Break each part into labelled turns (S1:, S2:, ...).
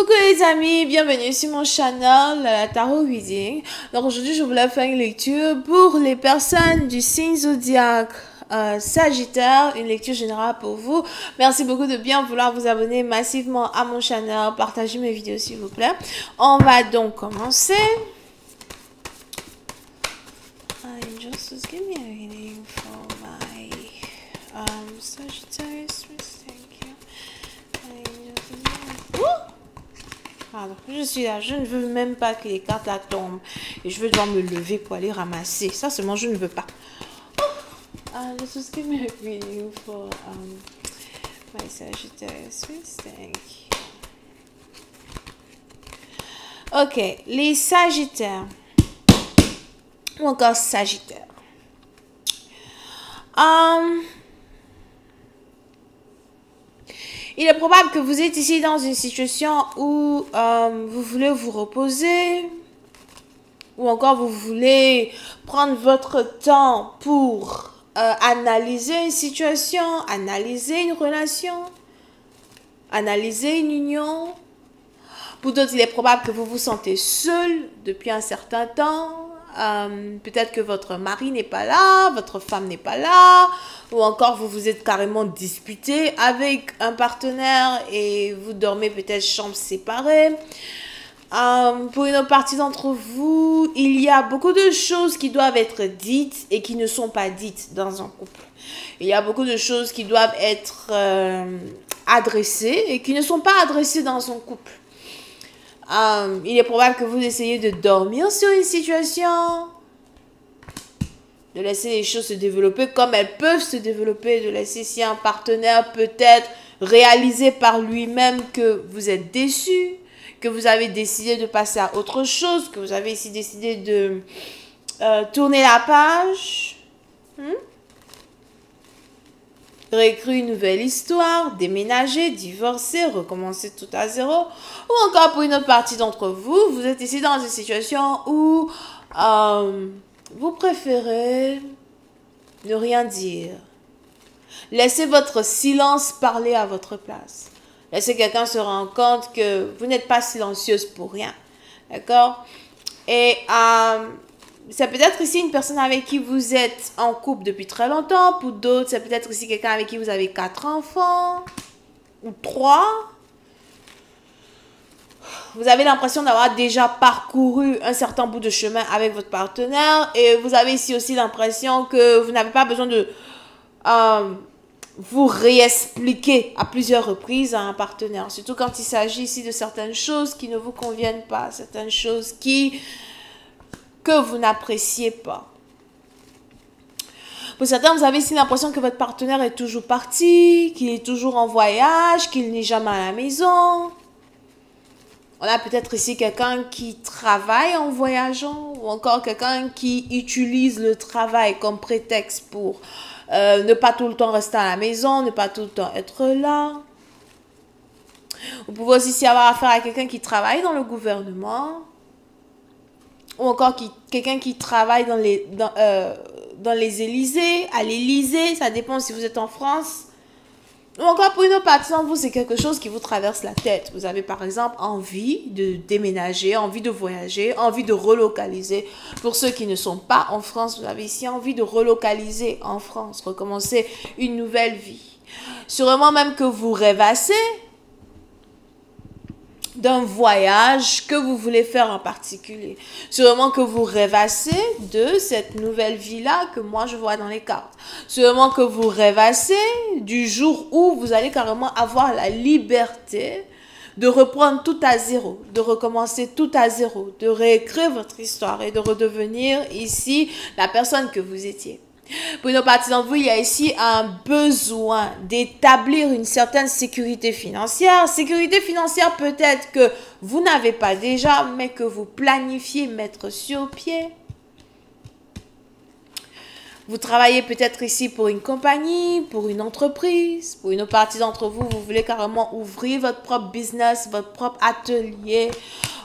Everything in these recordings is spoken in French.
S1: Coucou les amis, bienvenue sur mon channel la Tarot Reading. Donc aujourd'hui je voulais faire une lecture pour les personnes du signe zodiaque Sagittaire, une lecture générale pour vous. Merci beaucoup de bien vouloir vous abonner massivement à mon channel, partagez mes vidéos s'il vous plaît. On va donc commencer. Just give me a reading for my Sagittarius. Alors, je suis là, je ne veux même pas que les cartes là tombent. Et je veux devoir me lever pour aller ramasser. Ça seulement, je ne veux pas. Let's just give me a reading for my Sagittarius. Thank you. Ok, les Sagittaires. Ou encore Sagittaire. Il est probable que vous êtes ici dans une situation où vous voulez vous reposer ou encore vous voulez prendre votre temps pour analyser une situation, analyser une relation, analyser une union. Pour d'autres, il est probable que vous vous sentez seul depuis un certain temps. Peut-être que votre mari n'est pas là, votre femme n'est pas là, ou encore vous vous êtes carrément disputé avec un partenaire et vous dormez peut-être chambre séparée. Pour une autre partie d'entre vous, il y a beaucoup de choses qui doivent être dites et qui ne sont pas dites dans un couple. Il y a beaucoup de choses qui doivent être adressées et qui ne sont pas adressées dans un couple. Il est probable que vous essayez de dormir sur une situation, de laisser les choses se développer comme elles peuvent se développer, de laisser si un partenaire peut-être réaliser par lui-même que vous êtes déçu, que vous avez décidé de passer à autre chose, que vous avez ici décidé de tourner la page. Réécrire une nouvelle histoire, déménager, divorcer, recommencer tout à zéro. Ou encore pour une autre partie d'entre vous, vous êtes ici dans une situation où vous préférez ne rien dire. Laissez votre silence parler à votre place. Laissez quelqu'un se rendre compte que vous n'êtes pas silencieuse pour rien. D'accord? Et c'est peut-être ici une personne avec qui vous êtes en couple depuis très longtemps. Pour d'autres, c'est peut-être ici quelqu'un avec qui vous avez 4 enfants. Ou 3. Vous avez l'impression d'avoir déjà parcouru un certain bout de chemin avec votre partenaire. Et vous avez ici aussi l'impression que vous n'avez pas besoin de vous réexpliquer à plusieurs reprises à un partenaire. Surtout quand il s'agit ici de certaines choses qui ne vous conviennent pas. Certaines choses que vous n'appréciez pas. Pour certains, vous avez ici l'impression que votre partenaire est toujours parti, qu'il est toujours en voyage, qu'il n'est jamais à la maison. On a peut-être ici quelqu'un qui travaille en voyageant ou encore quelqu'un qui utilise le travail comme prétexte pour ne pas tout le temps rester à la maison, ne pas tout le temps être là. Vous pouvez aussi avoir affaire à quelqu'un qui travaille dans le gouvernement. Ou encore quelqu'un qui travaille dans les Élysées, à l'Élysée, ça dépend si vous êtes en France. Ou encore pour une autre partie d'entre vous, c'est quelque chose qui vous traverse la tête. Vous avez par exemple envie de déménager, envie de voyager, envie de relocaliser. Pour ceux qui ne sont pas en France, vous avez ici envie de relocaliser en France, recommencer une nouvelle vie. Sûrement même que vous rêvassez d'un voyage que vous voulez faire en particulier. Sûrement que vous rêvassez de cette nouvelle vie-là que moi je vois dans les cartes. Sûrement que vous rêvassez du jour où vous allez carrément avoir la liberté de reprendre tout à zéro, de recommencer tout à zéro, de réécrire votre histoire et de redevenir ici la personne que vous étiez. Pour une autre partie d'entre vous, il y a ici un besoin d'établir une certaine sécurité financière. Sécurité financière peut-être que vous n'avez pas déjà, mais que vous planifiez mettre sur pied. Vous travaillez peut-être ici pour une compagnie, pour une entreprise. Pour une autre partie d'entre vous, vous voulez carrément ouvrir votre propre business, votre propre atelier,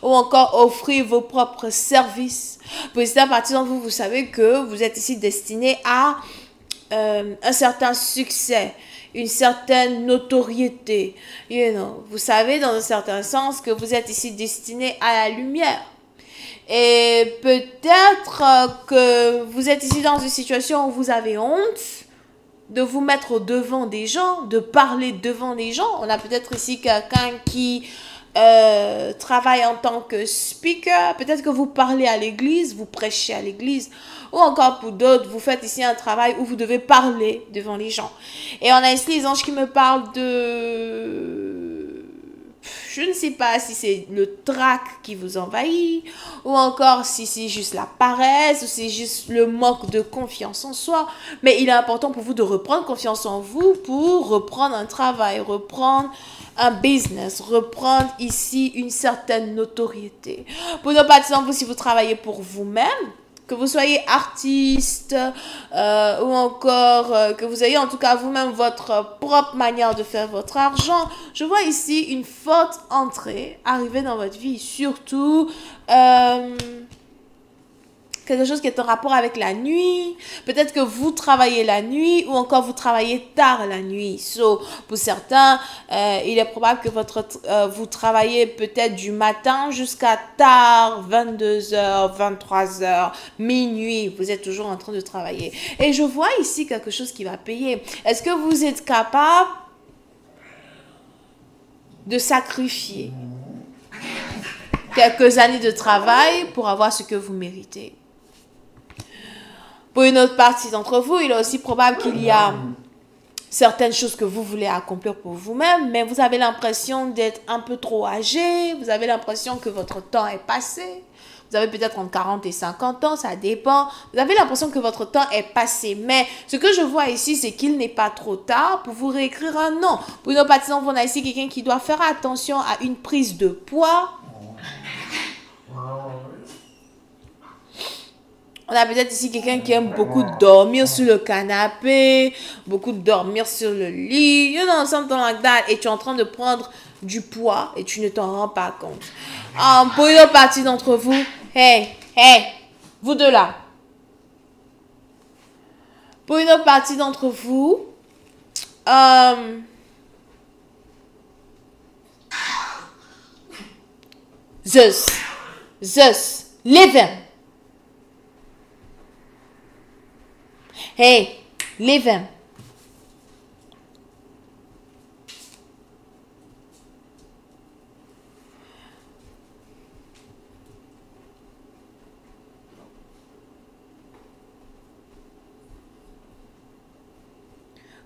S1: ou encore offrir vos propres services. Pour une autre partie d'entre vous, vous savez que vous êtes ici destiné à un certain succès. une certaine notoriété. You know, vous savez dans un certain sens que vous êtes ici destiné à la lumière. Et peut-être que vous êtes ici dans une situation où vous avez honte de vous mettre au devant des gens, de parler devant des gens. On a peut-être ici quelqu'un qui travaille en tant que speaker. Peut-être que vous parlez à l'église, vous prêchez à l'église. Ou encore pour d'autres, vous faites ici un travail où vous devez parler devant les gens. Et on a ici les anges qui me parlent de... Je ne sais pas si c'est le trac qui vous envahit, ou encore si c'est juste la paresse, ou c'est juste le manque de confiance en soi. Mais il est important pour vous de reprendre confiance en vous pour reprendre un travail, reprendre un business, reprendre ici une certaine notoriété. Pour ne pas dire, si vous travaillez pour vous-même, que vous soyez artiste ou encore que vous ayez en tout cas vous-même votre propre manière de faire votre argent, je vois ici une forte entrée arriver dans votre vie, surtout quelque chose qui est en rapport avec la nuit. Peut-être que vous travaillez la nuit ou encore vous travaillez tard la nuit. So, pour certains, il est probable que vous travaillez peut-être du matin jusqu'à tard, 22h, 23h, minuit. Vous êtes toujours en train de travailler. Et je vois ici quelque chose qui va payer. Est-ce que vous êtes capable de sacrifier quelques années de travail pour avoir ce que vous méritez? Pour une autre partie d'entre vous, il est aussi probable qu'il y a certaines choses que vous voulez accomplir pour vous-même, mais vous avez l'impression d'être un peu trop âgé, vous avez l'impression que votre temps est passé, vous avez peut-être entre 40 et 50 ans, ça dépend, vous avez l'impression que votre temps est passé, mais ce que je vois ici, c'est qu'il n'est pas trop tard pour vous réécrire un nom. Pour une autre partie d'entre vous, on a ici quelqu'un qui doit faire attention à une prise de poids. On a peut-être ici quelqu'un qui aime beaucoup dormir sur le canapé, beaucoup dormir sur le lit, you know, something like that, et tu es en train de prendre du poids et tu ne t'en rends pas compte. Pour une autre partie d'entre vous, hey, vous deux là. Pour une autre partie d'entre vous, Zeus, living. Hey, living.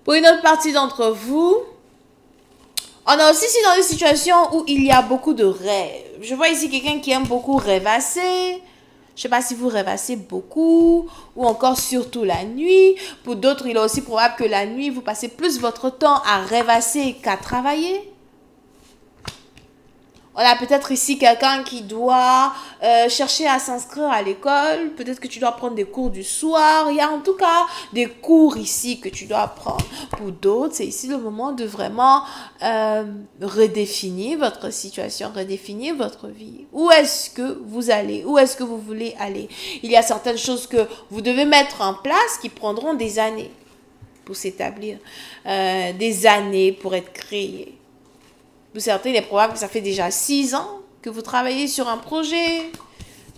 S1: Pour une autre partie d'entre vous, on est aussi dans une situation où il y a beaucoup de rêves. Je vois ici quelqu'un qui aime beaucoup rêvasser. Je ne sais pas si vous rêvassez beaucoup ou encore surtout la nuit. Pour d'autres, il est aussi probable que la nuit, vous passez plus votre temps à rêvasser qu'à travailler. On a peut-être ici quelqu'un qui doit chercher à s'inscrire à l'école. Peut-être que tu dois prendre des cours du soir. Il y a en tout cas des cours ici que tu dois prendre. Pour d'autres, c'est ici le moment de vraiment redéfinir votre situation, redéfinir votre vie. Où est-ce que vous allez? Où est-ce que vous voulez aller? Il y a certaines choses que vous devez mettre en place qui prendront des années pour s'établir. Des années pour être créées. Pour certains, il est probable que ça fait déjà 6 ans que vous travaillez sur un projet.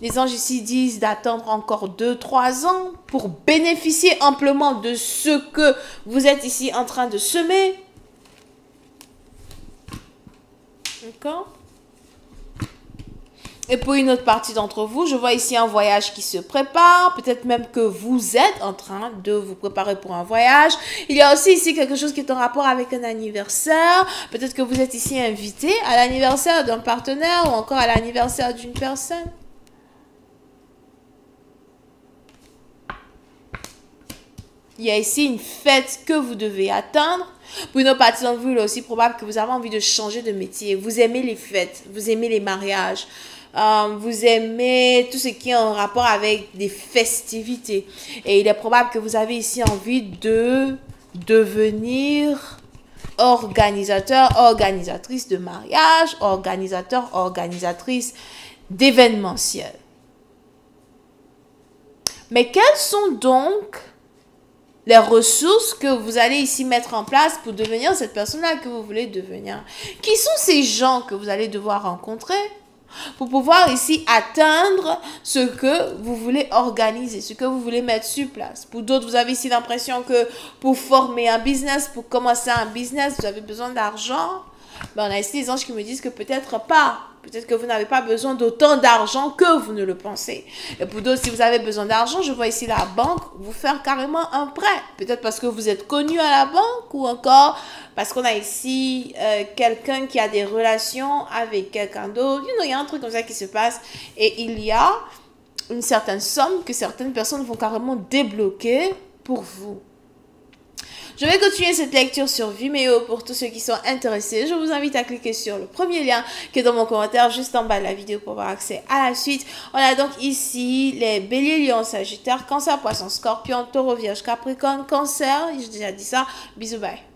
S1: Les anges ici disent d'attendre encore 2-3 ans pour bénéficier amplement de ce que vous êtes ici en train de semer. D'accord? Et pour une autre partie d'entre vous, je vois ici un voyage qui se prépare. Peut-être même que vous êtes en train de vous préparer pour un voyage. Il y a aussi ici quelque chose qui est en rapport avec un anniversaire. Peut-être que vous êtes ici invité à l'anniversaire d'un partenaire ou encore à l'anniversaire d'une personne. Il y a ici une fête que vous devez atteindre. Pour une autre partie d'entre vous, il est aussi probable que vous avez envie de changer de métier. Vous aimez les fêtes, vous aimez les mariages. Vous aimez tout ce qui est en rapport avec des festivités. Et il est probable que vous avez ici envie de devenir organisateur, organisatrice de mariage, organisateur, organisatrice d'événementiel. Mais quelles sont donc les ressources que vous allez ici mettre en place pour devenir cette personne-là que vous voulez devenir. Qui sont ces gens que vous allez devoir rencontrer pour pouvoir ici atteindre ce que vous voulez organiser, ce que vous voulez mettre sur place. Pour d'autres, vous avez ici l'impression que pour former un business, pour commencer un business, vous avez besoin d'argent. Ben, on a ici des anges qui me disent que peut-être pas. Peut-être que vous n'avez pas besoin d'autant d'argent que vous ne le pensez. Et pour d'autres, si vous avez besoin d'argent, je vois ici la banque vous faire carrément un prêt. Peut-être parce que vous êtes connu à la banque ou encore parce qu'on a ici quelqu'un qui a des relations avec quelqu'un d'autre. Il y a un truc comme ça qui se passe et il y a une certaine somme que certaines personnes vont carrément débloquer pour vous. Je vais continuer cette lecture sur Vimeo pour tous ceux qui sont intéressés. Je vous invite à cliquer sur le premier lien qui est dans mon commentaire juste en bas de la vidéo pour avoir accès à la suite. On a donc ici les béliers, lions, sagittaires, cancer, poisson, scorpion, taureau, vierge, capricorne, cancer. J'ai déjà dit ça. Bisous, bye.